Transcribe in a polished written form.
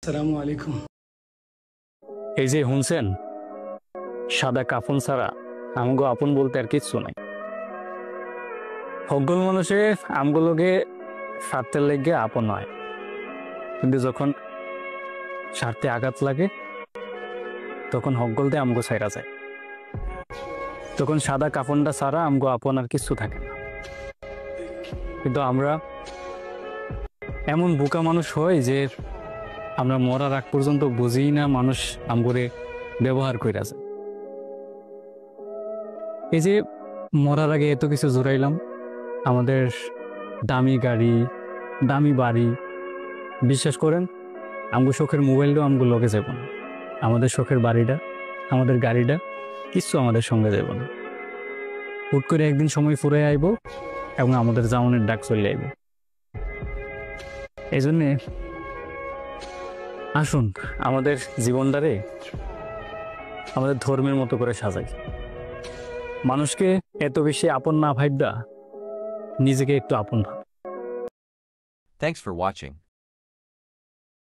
আসসালামু আলাইকুম। এই যে শুনছেন, সাদা কাফন ছাড়া আমগো আপন বলতে আর কিচ্ছু নাই। সকল মানুষে আমগুলোকে স্বার্থের লেগে আপন হয়, কিন্তু যখন স্বার্থে আঘাত লাগে তখন হকগলতে আমগো ছাইরা যায়। তখন সাদা কাফনটা ছাড়া আমগো আপন আর কিচ্ছু থাকে না। কিন্তু আমরা এমন বোকা মানুষ হই যে আমরা মরার আগ পর্যন্ত বুঝি না মানুষ আমগরে ব্যবহার কইরা যায়। এই যে মরার আগে এত কিছু জোরাইলাম, আমাদের দামি গাড়ি, দামি বাড়ি, বিশ্বাস করেন আমগো শখের মোবাইলটাও আমগো লগে যাব না, আমাদের শখের বাড়িটা, আমাদের গাড়িটা কিচ্ছু আমাদের সঙ্গে যাব না। হুট করে একদিন সময় ফুরে আইব এবং আমাদের জাউনের ডাক চলে আইব। এই জন্যে আসুন আমাদের জীবনটারে আমাদের ধর্মের মতো করে সাজাই। মানুষকে এত বেশি আপন না ভাববা নিজেকে একটু আপন ভাব। Thanks for watching.